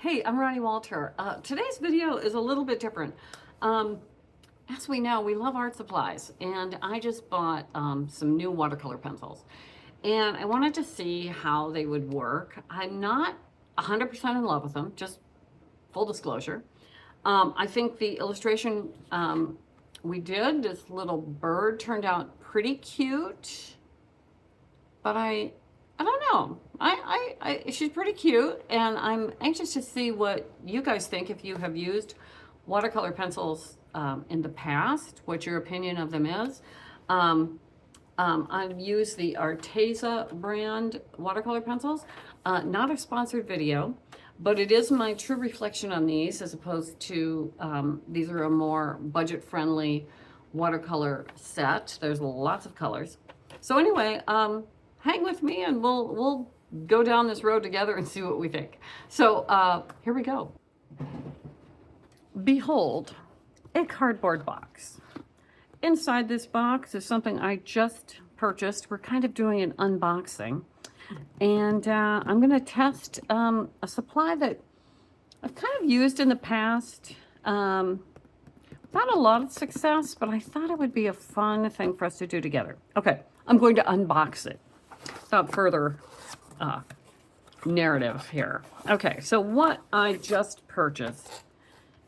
Hey, I'm Ronnie Walter. Today's video is a little bit different. As we know, we love art supplies, and I just bought some new watercolor pencils. And I wanted to see how they would work. I'm not 100% in love with them, just full disclosure. I think the illustration we did, this little bird, turned out pretty cute, but I don't know. She's pretty cute, and I'm anxious to see what you guys think if you have used watercolor pencils in the past, what your opinion of them is. I've used the Arteza brand watercolor pencils. Not a sponsored video, but it is my true reflection on these as opposed to, these are a more budget-friendly watercolor set. There's lots of colors. So anyway, hang with me and we'll go down this road together and see what we think. So here we go. Behold, a cardboard box. Inside this box is something I just purchased. We're kind of doing an unboxing. And I'm going to test a supply that I've kind of used in the past. Not a lot of success, but I thought it would be a fun thing for us to do together. Okay, I'm going to unbox it. Without further narrative here. Okay, so what I just purchased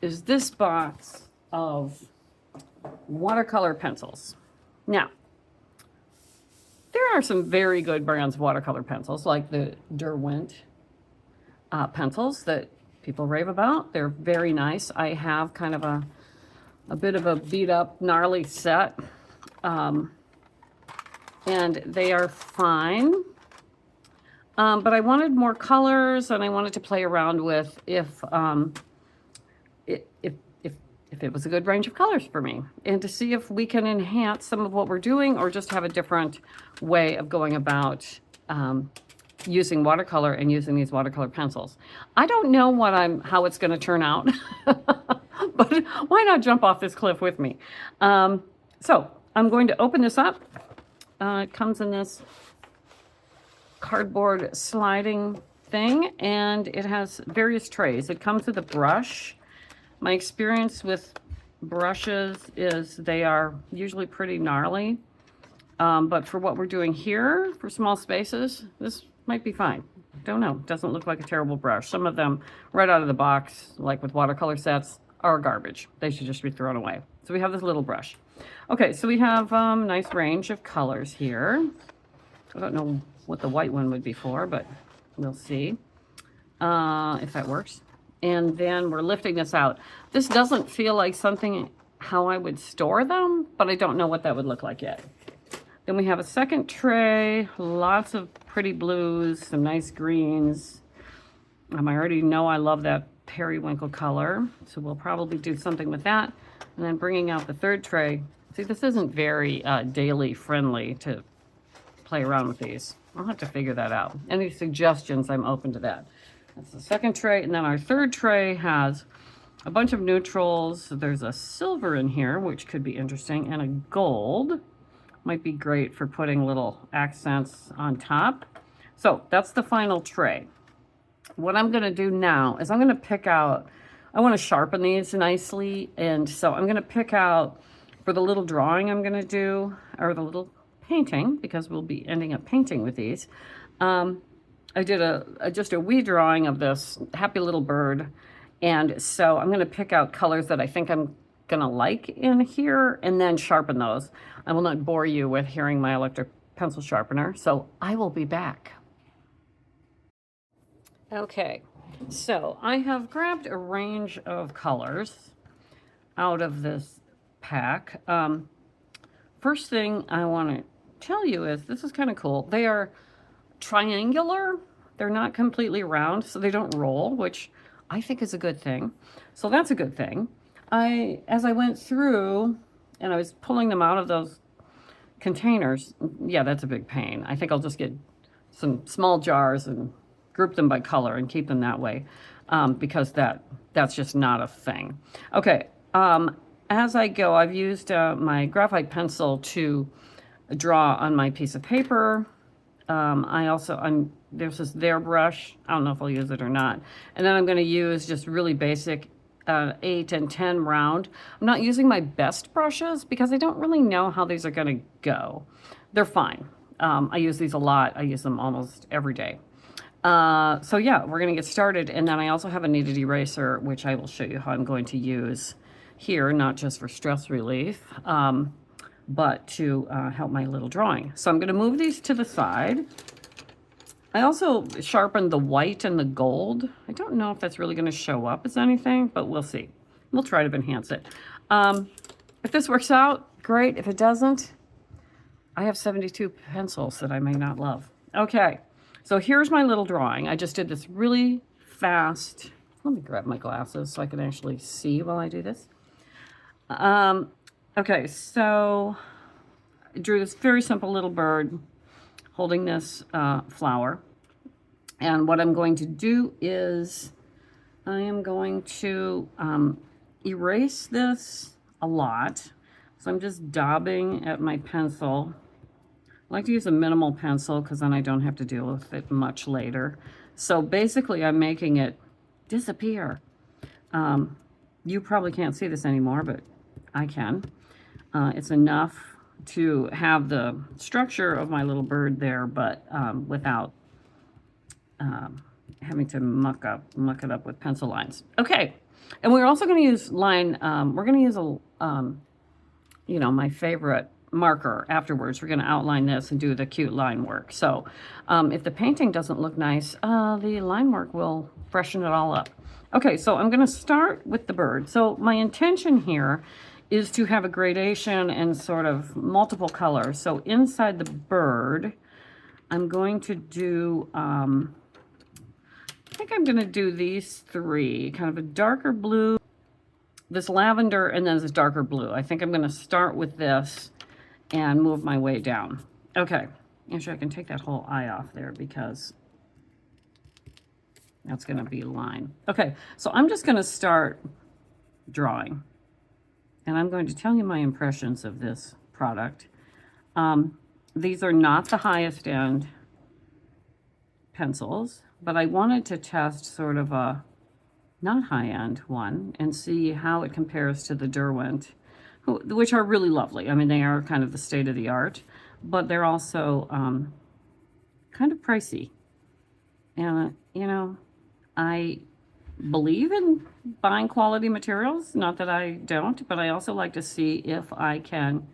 is this box of watercolor pencils. Now, there are some very good brands of watercolor pencils, like the Derwent pencils that people rave about. They're very nice. I have kind of a bit of a beat up, gnarly set. And they are fine. But I wanted more colors, and I wanted to play around with if it was a good range of colors for me, and to see if we can enhance some of what we're doing or just have a different way of going about using watercolor and using these watercolor pencils. I don't know how it's going to turn out, but why not jump off this cliff with me? So I'm going to open this up. It comes in this cardboard sliding thing, and it has various trays. It comes with a brush. My experience with brushes is they are usually pretty gnarly, but for what we're doing here, for small spaces, this might be fine. Don't know. Doesn't look like a terrible brush. Some of them, right out of the box, like with watercolor sets, are garbage. They should just be thrown away. So we have this little brush. Okay, so we have a nice range of colors here. I don't know what the white one would be for, but we'll see if that works. And then we're lifting this out. This doesn't feel like something how I would store them, but I don't know what that would look like yet. Then we have a second tray, lots of pretty blues, some nice greens. I already know I love that periwinkle color, so we'll probably do something with that. And then bringing out the third tray. See, this isn't very daily friendly to play around with these. I'll have to figure that out. Any suggestions, I'm open to that. That's the second tray. And then our third tray has a bunch of neutrals. There's a silver in here, which could be interesting, and a gold. Might be great for putting little accents on top. So that's the final tray. What I'm going to do now is I'm going to pick out, I want to sharpen these nicely, and so I'm going to pick out, for the little drawing I'm going to do, or the little painting, because we'll be ending up painting with these. I did just a wee drawing of this happy little bird, and so I'm going to pick out colors that I think I'm going to like in here, and then sharpen those. I will not bore you with hearing my electric pencil sharpener, so I will be back. Okay, so I have grabbed a range of colors out of this pack. First thing I want to tell you is this is kind of cool. They are triangular. They're not completely round, so they don't roll, which I think is a good thing. So that's a good thing. As I went through and I was pulling them out of those containers, yeah, that's a big pain. I think I'll just get some small jars and group them by color and keep them that way, because that's just not a thing. Okay, as I go, I've used my graphite pencil to draw on my piece of paper. there's this Their brush. I don't know if I'll use it or not. And then I'm going to use just really basic 8 and 10 round. I'm not using my best brushes because I don't really know how these are going to go. They're fine. I use these a lot. I use them almost every day. So yeah, we're going to get started. And then I also have a kneaded eraser, which I will show you how I'm going to use here, not just for stress relief, but to help my little drawing. So I'm going to move these to the side. I also sharpened the white and the gold. I don't know if that's really going to show up as anything, but we'll see. We'll try to enhance it. If this works out, great. If it doesn't, I have 72 pencils that I may not love. Okay, so here's my little drawing. I just did this really fast. Let me grab my glasses so I can actually see while I do this. Okay, so I drew this very simple little bird holding this flower. And what I'm going to do is I am going to erase this a lot. So I'm just daubing at my pencil. I like to use a minimal pencil because then I don't have to deal with it much later. So basically I'm making it disappear. You probably can't see this anymore, but I can. It's enough to have the structure of my little bird there, but without having to muck it up with pencil lines. Okay, and we're also going to use line. We're going to use my favorite marker afterwards. We're going to outline this and do the cute line work. So if the painting doesn't look nice, the line work will freshen it all up. Okay, so I'm going to start with the bird. So my intention here is to have a gradation and sort of multiple colors. So inside the bird, I'm going to do, I think I'm going to do these three, kind of a darker blue, this lavender, and then this darker blue. I think I'm going to start with this and move my way down. Okay, actually I can take that whole eye off there because that's going to be a line. Okay, so I'm just going to start drawing. And I'm going to tell you my impressions of this product. These are not the highest end pencils, but I wanted to test sort of a not high end one and see how it compares to the Derwent, which are really lovely. I mean, they are kind of the state of the art, but they're also kind of pricey. And, I believe in buying quality materials, not that I don't, but I also like to see if I can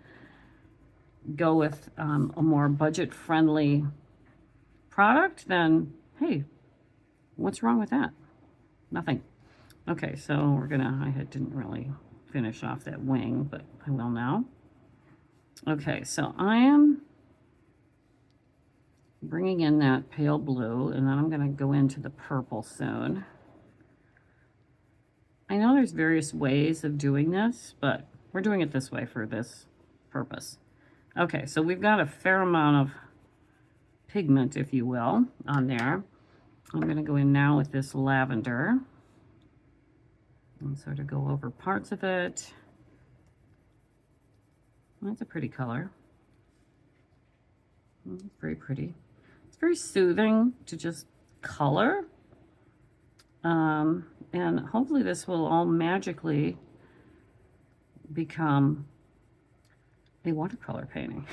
go with a more budget-friendly product, then hey, what's wrong with that? Nothing. Okay, so I didn't really finish off that wing, but I will now. Okay, so I am bringing in that pale blue, and then I'm going to go into the purple soon. I know there's various ways of doing this, but we're doing it this way for this purpose. Okay, so we've got a fair amount of pigment, if you will, on there. I'm going to go in now with this lavender and sort of go over parts of it. That's a pretty color. Very pretty. It's very soothing to just color. And hopefully this will all magically become a watercolor painting.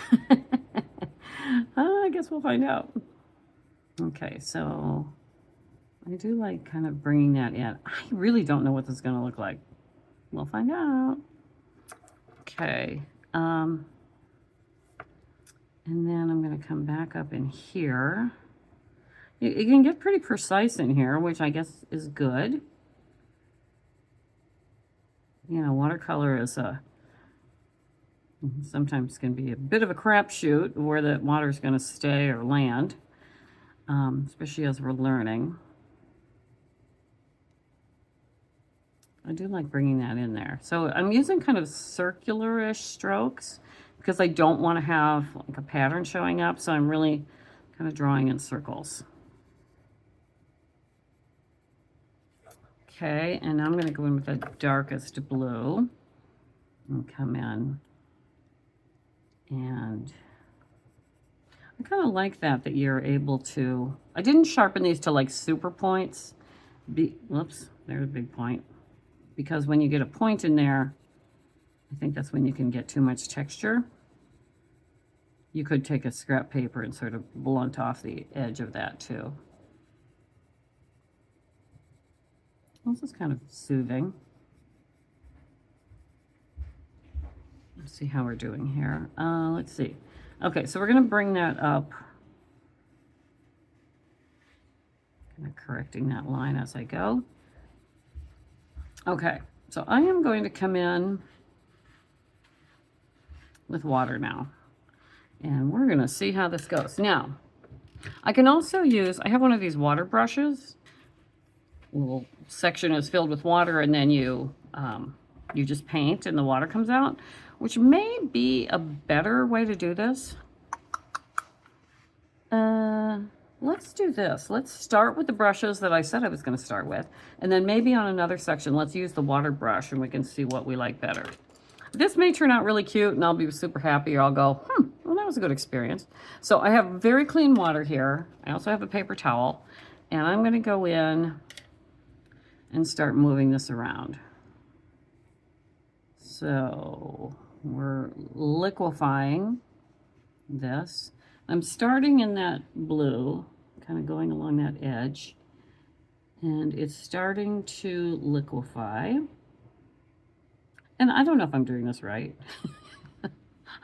I guess we'll find out. Okay, so I do like kind of bringing that in. I really don't know what this is going to look like. We'll find out. Okay. And then I'm going to come back up in here. You can get pretty precise in here, which I guess is good. Watercolor is sometimes can be a bit of a crapshoot where the water's going to stay or land, especially as we're learning. I do like bringing that in there. So I'm using kind of circular-ish strokes because I don't want to have like a pattern showing up, so I'm really kind of drawing in circles. Okay, and now I'm going to go in with the darkest blue and come in. And I kind of like that you're able to, I didn't sharpen these to like super points. Whoops, there's a big point. Because when you get a point in there, I think that's when you can get too much texture. You could take a scrap paper and sort of blunt off the edge of that too. This is kind of soothing. Let's see how we're doing here. Let's see. Okay, so we're going to bring that up. Kind of correcting that line as I go. Okay, so I am going to come in with water now. And we're going to see how this goes. Now, I can also use, I have one of these water brushes. A little section is filled with water, and then you just paint and the water comes out, which may be a better way to do this. Let's do this. Let's start with the brushes that I said I was going to start with, and then maybe on another section, let's use the water brush and we can see what we like better. This may turn out really cute and I'll be super happy, or I'll go, well, that was a good experience. So I have very clean water here. I also have a paper towel, and I'm going to go in and start moving this around. So we're liquefying this. I'm starting in that blue, kind of going along that edge, and it's starting to liquefy. And I don't know if I'm doing this right.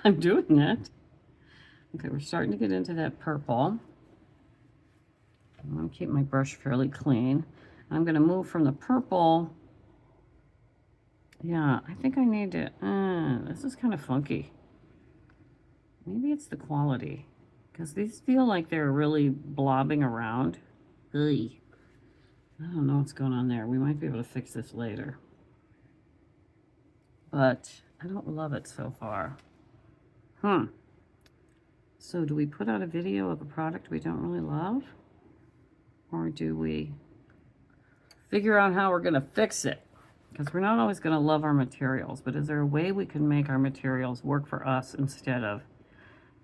I'm doing it. Okay, we're starting to get into that purple. I'm going to keep my brush fairly clean. I'm going to move from the purple. Yeah, I think I need to, this is kind of funky. Maybe it's the quality, because these feel like they're really blobbing around. Ugh. I don't know what's going on there. We might be able to fix this later. But I don't love it so far. So do we put out a video of a product we don't really love? Or do we figure out how we're going to fix it? Because we're not always going to love our materials, but is there a way we can make our materials work for us instead of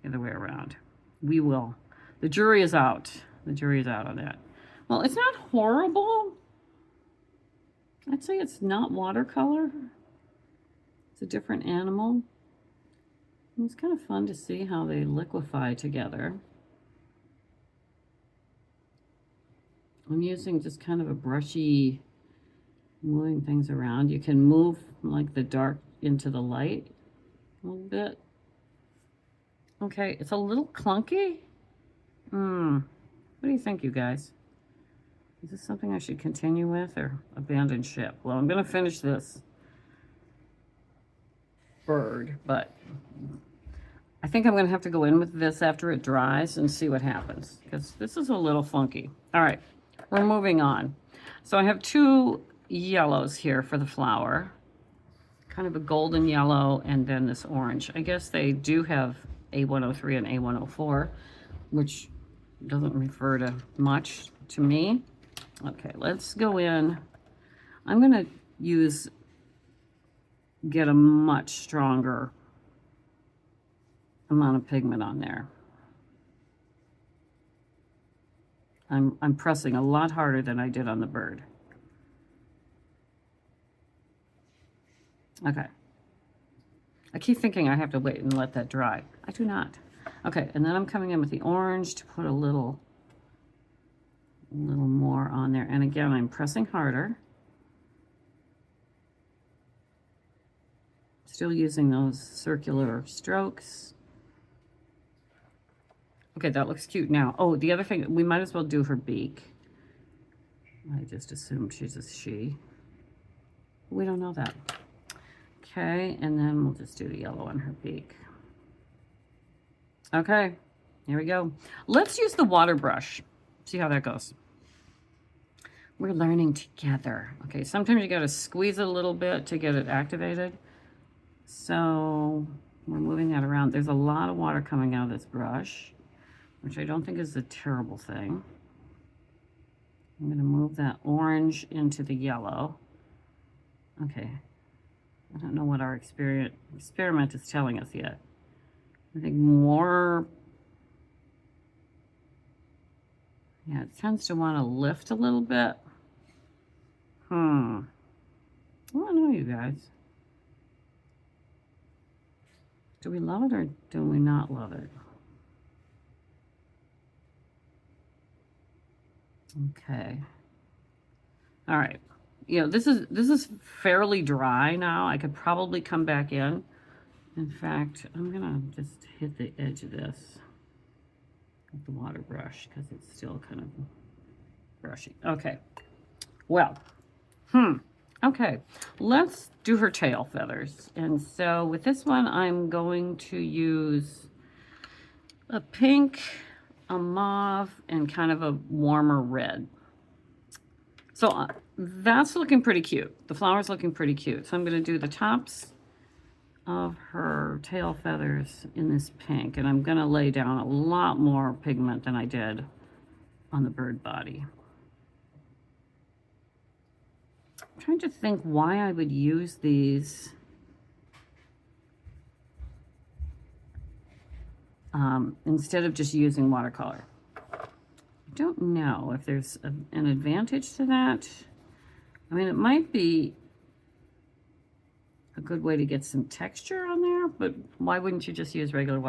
the other way around? We will. The jury is out. The jury is out on that. Well, it's not horrible. I'd say it's not watercolor. It's a different animal. It's kind of fun to see how they liquefy together. I'm using just kind of a brushy, moving things around. You can move like the dark into the light a little bit. Okay, it's a little clunky. What do you think, you guys? Is this something I should continue with or abandon ship? Well, I'm going to finish this bird, but I think I'm going to have to go in with this after it dries and see what happens, because this is a little funky. All right, we're moving on. So I have two yellows here for the flower, kind of a golden yellow and then this orange. I guess they do have A103 and A104, which doesn't refer to much to me. Okay, let's go in. I'm going to get a much stronger amount of pigment on there. I'm pressing a lot harder than I did on the bird. Okay. I keep thinking I have to wait and let that dry. I do not. Okay, and then I'm coming in with the orange to put a little more on there. And again, I'm pressing harder. Still using those circular strokes. Okay, that looks cute now. Oh, the other thing, we might as well do her beak. I just assumed she's a she. We don't know that. Okay, and then we'll just do the yellow on her beak. Okay, here we go. Let's use the water brush. See how that goes. We're learning together. Okay, sometimes you gotta squeeze it a little bit to get it activated. So we're moving that around. There's a lot of water coming out of this brush, which I don't think is a terrible thing. I'm gonna move that orange into the yellow. Okay, I don't know what our experiment is telling us yet. I think more Yeah, it tends to want to lift a little bit. I don't know, you guys. Do we love it or do we not love it? Okay. All right. You know, this is fairly dry now. I could probably come back in. In fact, I'm gonna just hit the edge of this with the water brush because it's still kind of brushy. Okay. Well, okay, let's do her tail feathers. And so with this one, I'm going to use a pink, a mauve, and kind of a warmer red. So that's looking pretty cute. The flower's looking pretty cute. So I'm going to do the tops of her tail feathers in this pink. And I'm going to lay down a lot more pigment than I did on the bird body. I'm trying to think why I would use these instead of just using watercolor. I don't know if there's an advantage to that. I mean, it might be a good way to get some texture on there, but why wouldn't you just use regular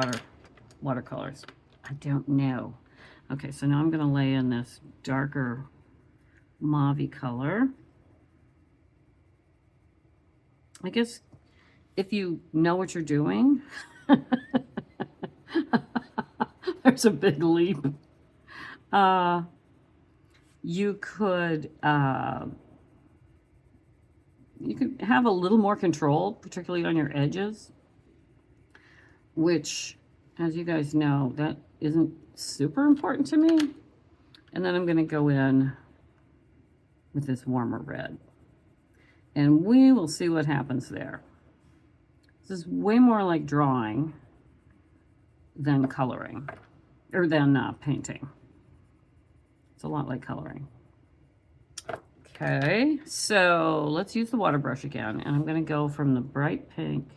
watercolors? I don't know. Okay, so now I'm going to lay in this darker mauve color. I guess if you know what you're doing, there's a big leap. You could have a little more control, particularly on your edges, which, as you guys know, that isn't super important to me. And then I'm going to go in with this warmer red. And we will see what happens there. This is way more like drawing than coloring, or than painting. It's a lot like coloring. Okay, so let's use the water brush again. And I'm going to go from the bright pink,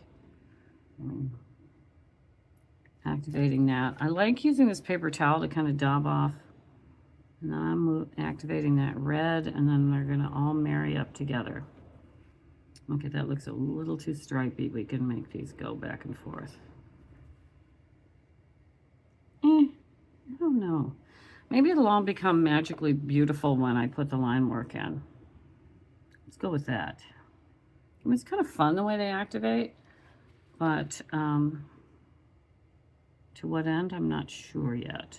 activating that. I like using this paper towel to kind of daub off. And then I'm activating that red, and then they're going to all marry up together. Okay, that looks a little too stripey. We can make these go back and forth. I don't know. Maybe it'll all become magically beautiful when I put the line work in. Let's go with that. I mean, it's kind of fun the way they activate, but to what end, I'm not sure yet.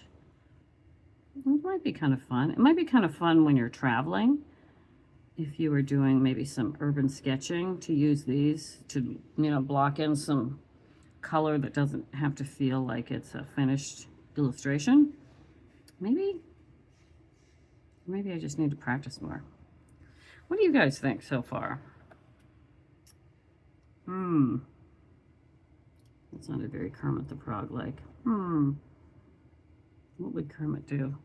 It might be kind of fun. It might be kind of fun when you're traveling. If you were doing maybe some urban sketching, to use these to, you know, block in some color that doesn't have to feel like it's a finished illustration. Maybe I just need to practice more. What do you guys think so far? That sounded very Kermit the Frog like. What would Kermit do?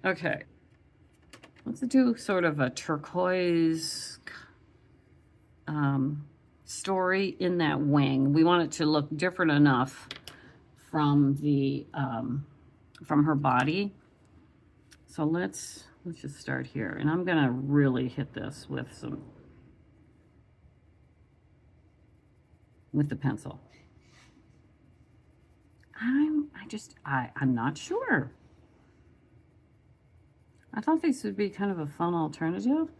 Okay. Let's do sort of a turquoise story in that wing. We want it to look different enough from the from her body. So let's just start here, and I'm gonna really hit this with the pencil. I'm not sure. I thought these would be kind of a fun alternative,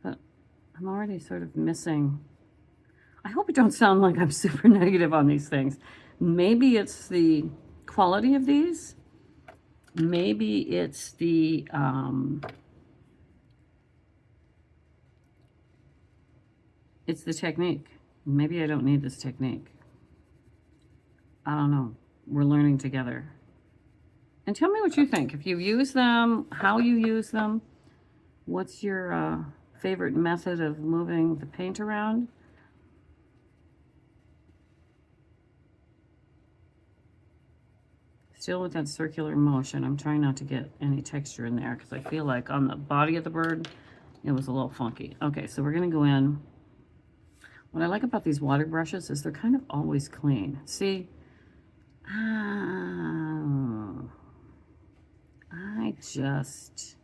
but I'm already sort of missing. I hope it don't sound like I'm super negative on these things. Maybe it's the quality of these. Maybe it's the technique. Maybe I don't need this technique. I don't know. We're learning together. And tell me what you think. If you use them, how you use them. What's your favorite method of moving the paint around? Still with that circular motion. I'm trying not to get any texture in there because I feel like on the body of the bird, it was a little funky. Okay, so we're going to go in. What I like about these water brushes is they're kind of always I I just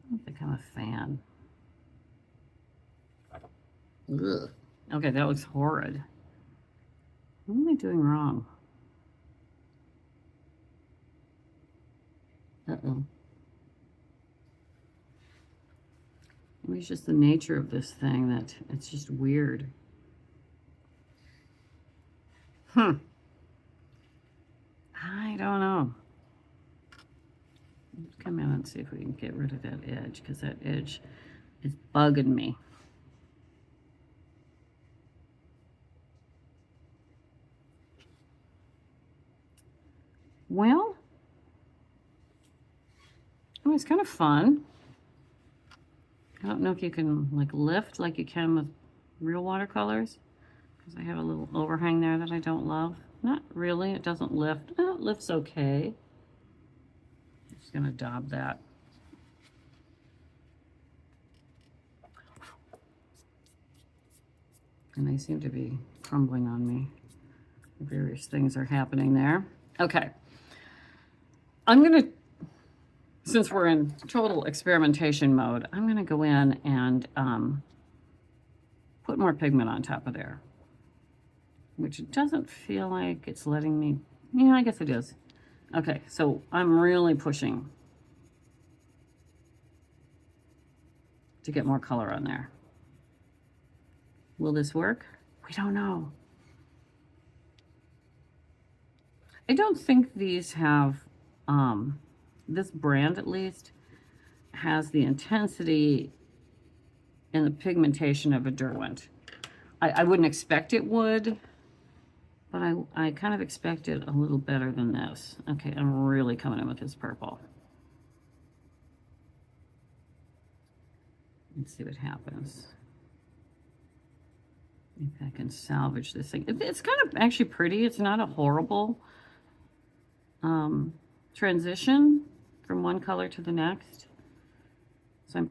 don't think I'm a fan. Ugh. Okay, that looks horrid. What am I doing wrong? Uh-oh. Maybe it's just the nature of this thing that it's just weird. I don't know. Let's come in and see if we can get rid of that edge, because that edge is bugging me. Well, I mean, it's kind of fun. I don't know if you can like lift like you can with real watercolors, because I have a little overhang there that I don't love. Not really, it doesn't lift. It lifts okay. I'm just gonna daub that. And they seem to be crumbling on me. Various things are happening there. Okay. I'm gonna, since we're in total experimentation mode, I'm gonna go in and put more pigment on top of there, which doesn't feel like it's letting me, yeah, I guess it is. Okay, so I'm really pushing to get more color on there. Will this work? We don't know. I don't think these have, this brand at least, has the intensity and the pigmentation of a Derwent. I wouldn't expect it would, but I kind of expect it a little better than this. Okay, I'm really coming in with this purple. Let's see what happens. If I can salvage this thing. It's kind of actually pretty. It's not a horrible transition from one color to the next. So I'm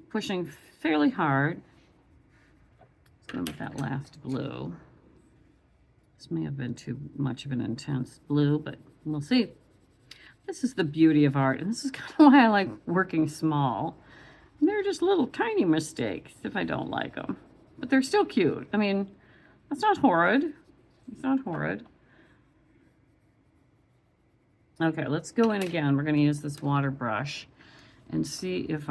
pushing fairly hard. Let's go with that last blue. This may have been too much of an intense blue, but we'll see. This is the beauty of art, and this is kind of why I like working small. And they're just little tiny mistakes if I don't like them. But they're still cute. I mean, that's not horrid. It's not horrid. Okay, let's go in again. We're going to use this water brush and see if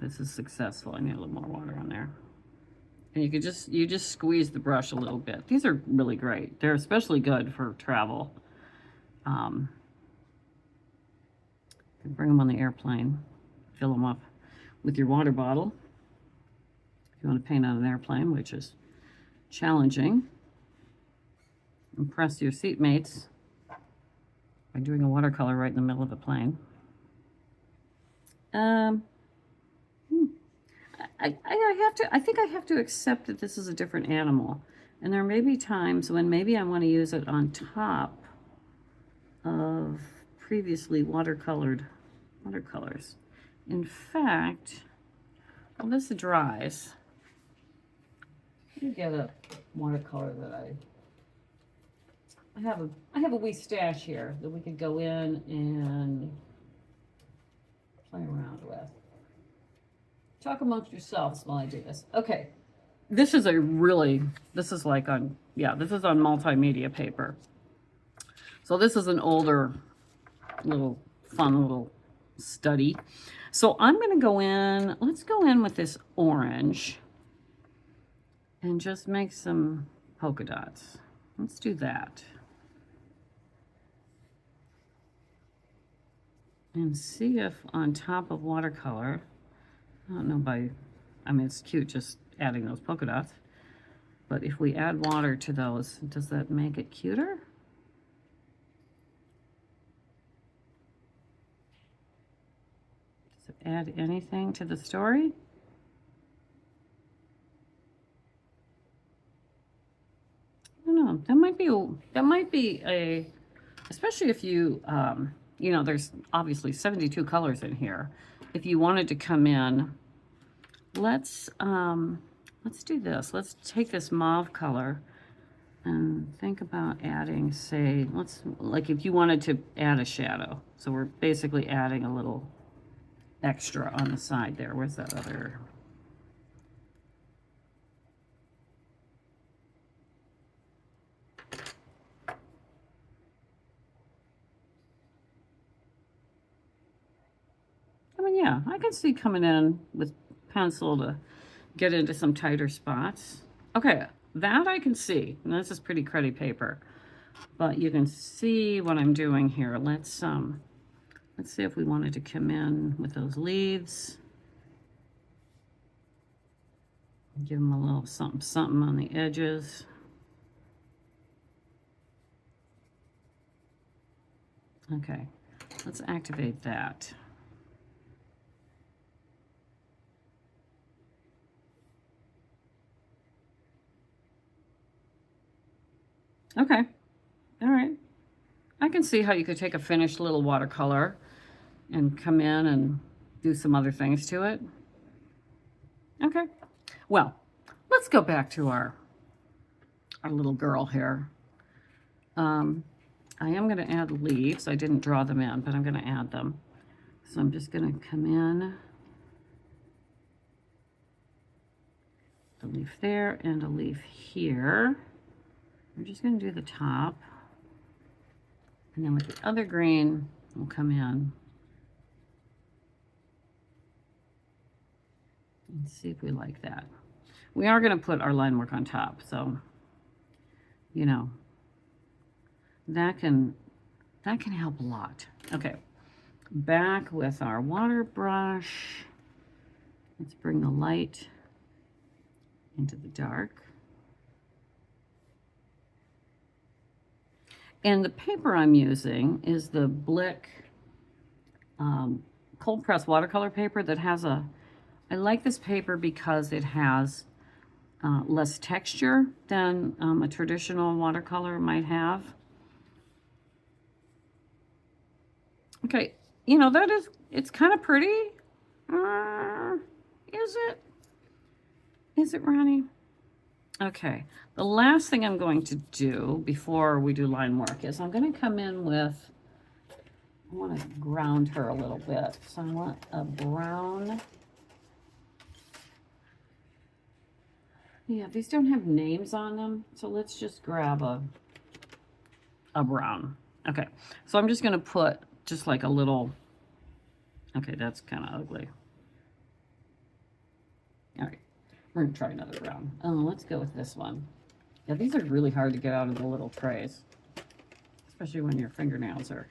this is successful. I need a little more water on there. And you just squeeze the brush a little bit. These are really great. They're especially good for travel. You can bring them on the airplane, fill them up with your water bottle. If you want to paint on an airplane, which is challenging, impress your seatmates by doing a watercolor right in the middle of a plane. I think I have to accept that this is a different animal, and there may be times when maybe I want to use it on top of previously watercolors. In fact, well, this dries. Let me get a watercolor that I have a wee stash here that we could go in and play around with. Talk amongst yourselves while I do this. Okay, this is like on, yeah, this is on multimedia paper. So this is an older fun little study. So I'm gonna go in, let's go in with this orange and just make some polka dots. Let's do that. And see if on top of watercolor, I don't know I mean, it's cute just adding those polka dots, but if we add water to those, does that make it cuter? Does it add anything to the story? I don't know. That might be a, especially if you, you know, there's obviously 72 colors in here. If you wanted to come in, let's do this. Let's take this mauve color And think about adding, say, like if you wanted to add a shadow. So we're basically adding a little extra on the side there. Where's that other? I mean, yeah, I can see coming in with pencil to get into some tighter spots. Okay, that I can see. And this is pretty cruddy paper, but you can see what I'm doing here. Let's see if we wanted to come in with those leaves. Give them a little something something on the edges. Okay, let's activate that. Okay, all right. I can see how you could take a finished little watercolor and come in and do some other things to it. Okay, well, let's go back to our little girl here. I am going to add leaves. I didn't draw them in, but I'm going to add them. So I'm just going to come in, a leaf there and a leaf here. I'm just going to do the top. And then with the other green, we'll come in and see if we like that. We are going to put our line work on top, so, you know, that can help a lot. Okay, back with our water brush. Let's bring the light into the dark. And the paper I'm using is the Blick cold press watercolor paper that has I like this paper because it has less texture than a traditional watercolor might have. Okay, you know, it's kind of pretty. Is it? Is it, Ronnie? Okay, the last thing I'm going to do before we do line work is I'm going to come in with, I want to ground her a little bit. So I want a brown. Yeah, these don't have names on them, so let's just grab a brown. Okay, so I'm just going to put just like a little, okay, that's kind of ugly. All right. We're going to try another brown. Let's go with this one. Yeah, these are really hard to get out of the little trays, especially when your fingernails are.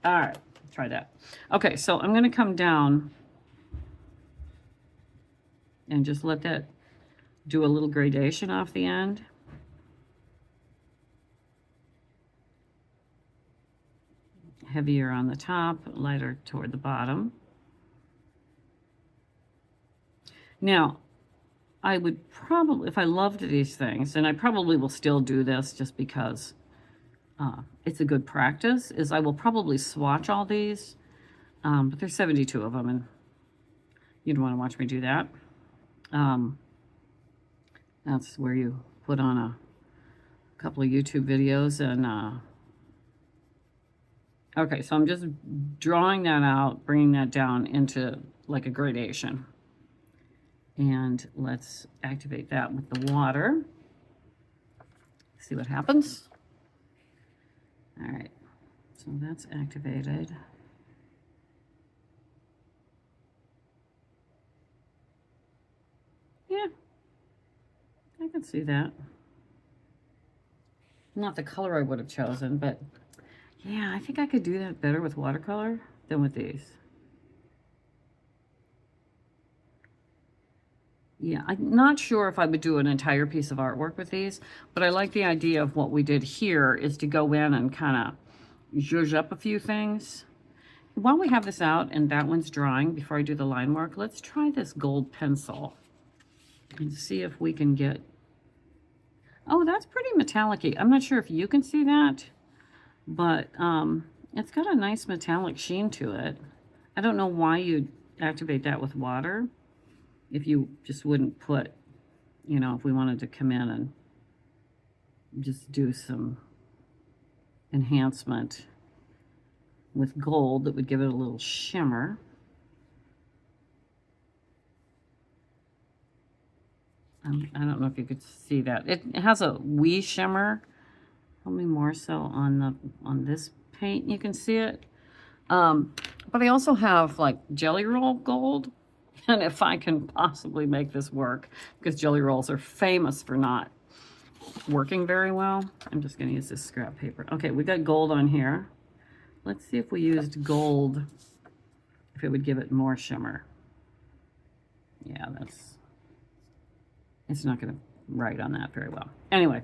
All right, try that. Okay, so I'm going to come down and just let that do a little gradation off the end. Heavier on the top, lighter toward the bottom. Now, I would probably, if I loved these things, and I probably will still do this just because it's a good practice, is I will probably swatch all these, but there's 72 of them, and you don't want to watch me do that. That's where you put on a couple of YouTube videos, and okay, so I'm just drawing that out, bringing that down into like a gradation. And let's activate that with the water. See what happens. All right, so that's activated. Yeah, I can see that. Not the color I would have chosen, but yeah, I think I could do that better with watercolor than with these. Yeah, I'm not sure if I would do an entire piece of artwork with these, but I like the idea of what we did here is to go in and kind of zhuzh up a few things. While we have this out and that one's drying before I do the line work, let's try this gold pencil and see if we can get, oh, that's pretty metallic-y. I'm not sure if you can see that, but it's got a nice metallic sheen to it. I don't know why you'd activate that with water. If you just wouldn't put, you know, if we wanted to come in and just do some enhancement with gold that would give it a little shimmer. I don't know if you could see that. It has a wee shimmer. Probably more so on this paint you can see it. But I also have like Jelly Roll gold. And if I can possibly make this work, because Jelly Rolls are famous for not working very well. I'm just going to use this scrap paper. Okay, we got gold on here. Let's see if we used gold, if it would give it more shimmer. Yeah, it's not going to write on that very well. Anyway,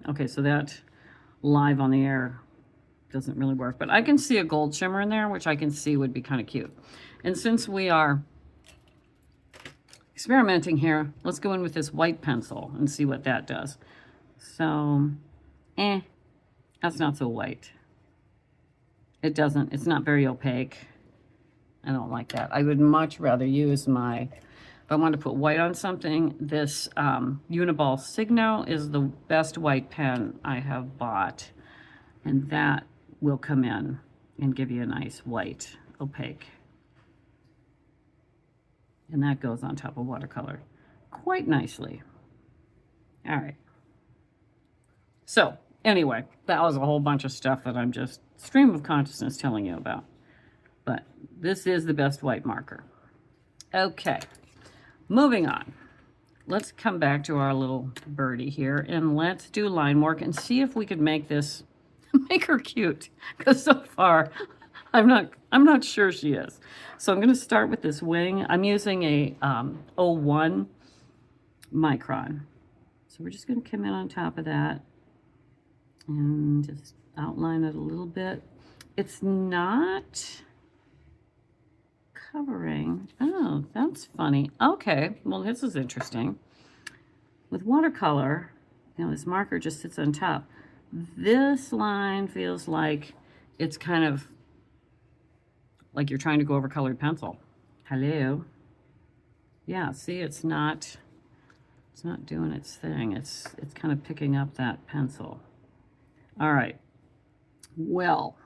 okay, so that live on the air doesn't really work, but I can see a gold shimmer in there, which I can see would be kind of cute. And since we are experimenting here, let's go in with this white pencil and see what that does. So, that's not so white. It's not very opaque. I don't like that. I would much rather use if I want to put white on something, this Uniball Signo is the best white pen I have bought. And that will come in and give you a nice white, opaque. And that goes on top of watercolor quite nicely. All right. So anyway, that was a whole bunch of stuff that I'm just stream of consciousness telling you about. But this is the best white marker. Okay, moving on. Let's come back to our little birdie here and let's do line work and see if we could make this, make her cute. Because so far, I'm not sure she is. So I'm going to start with this wing. I'm using a 01 micron. So we're just going to come in on top of that and just outline it a little bit. It's not covering. Oh, that's funny. Okay, well, this is interesting. With watercolor, this marker just sits on top. This line feels like it's kind of like you're trying to go over colored pencil. Hello. Yeah, see, it's not doing its thing. It's kind of picking up that pencil. All right. Well,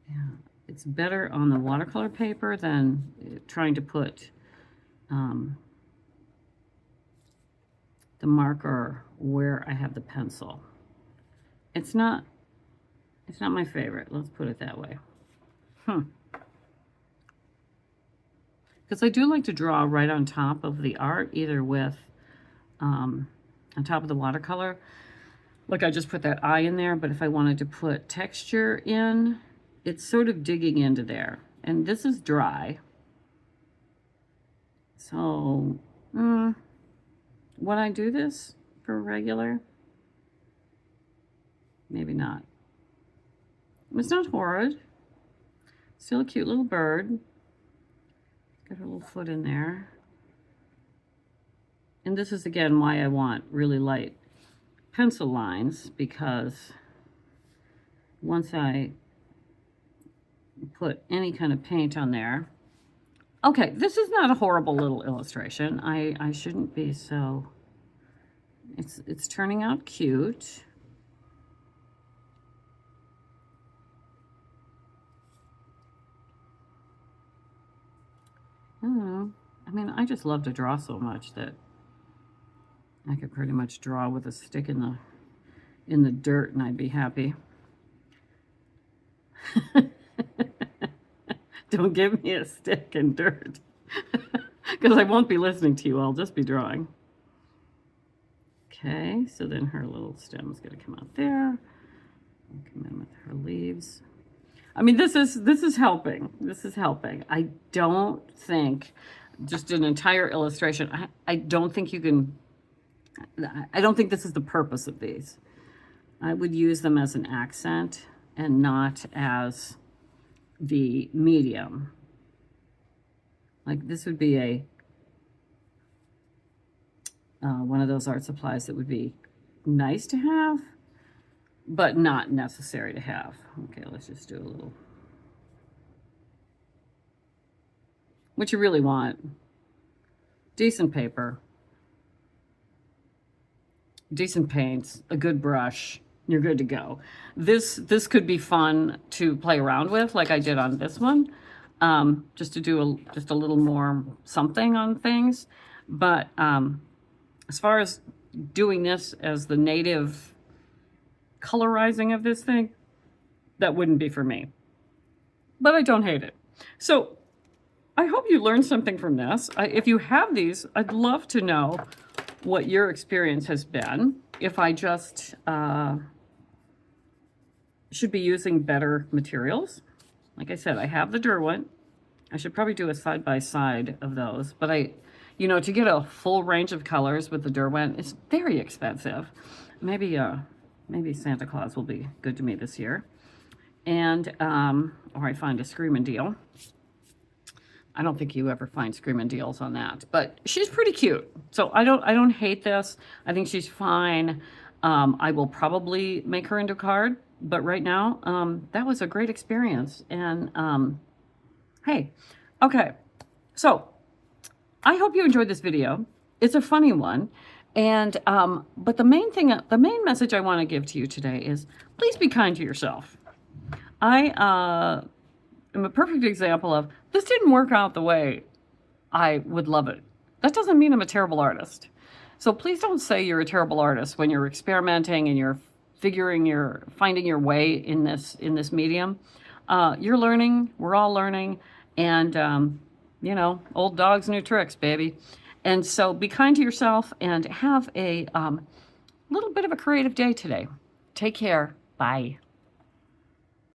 yeah, it's better on the watercolor paper than trying to put the marker where I have the pencil. It's not my favorite. Let's put it that way. Because I do like to draw right on top of the art, either with on top of the watercolor. Look, I just put that eye in there, but if I wanted to put texture in, it's sort of digging into there. And this is dry. So, would I do this for regular? Maybe not. It's not horrid. Still a cute little bird. Got her little foot in there. And this is again why I want really light pencil lines, because once I put any kind of paint on there. Okay, this is not a horrible little illustration. I shouldn't be so. It's turning out cute. I don't know. I mean, I just love to draw so much that I could pretty much draw with a stick in the dirt and I'd be happy. Don't give me a stick and dirt. Because I won't be listening to you. I'll just be drawing. Okay, so then her little stem is going to come out there. I'll come in with her leaves. I mean, this is helping. This is helping. I don't think, just an entire illustration, I don't think you can, I don't think this is the purpose of these. I would use them as an accent and not as the medium. Like this would be a one of those art supplies that would be nice to have, but not necessary to have. Okay, let's just do a little. What you really want, decent paper, decent paints, a good brush, you're good to go. This could be fun to play around with, like I did on this one, just to do just a little more something on things. But as far as doing this as the native colorizing of this thing, that wouldn't be for me. But I don't hate it. So I hope you learned something from this. If you have these, I'd love to know what your experience has been. If I just should be using better materials. Like I said, I have the Derwent. I should probably do a side-by-side of those. But to get a full range of colors with the Derwent, it's very expensive. Maybe Santa Claus will be good to me this year. And, or I find a screaming deal. I don't think you ever find screaming deals on that, but she's pretty cute. So I don't hate this. I think she's fine. I will probably make her into a card, but right now, that was a great experience. And, hey, okay. So I hope you enjoyed this video. It's a funny one. And, but the main message I want to give to you today is please be kind to yourself. I am a perfect example of this didn't work out the way I would love it. That doesn't mean I'm a terrible artist. So please don't say you're a terrible artist when you're experimenting and you're finding your way in this medium. You're learning, we're all learning, and old dogs, new tricks, baby. And so be kind to yourself and have a little bit of a creative day today. Take care. Bye.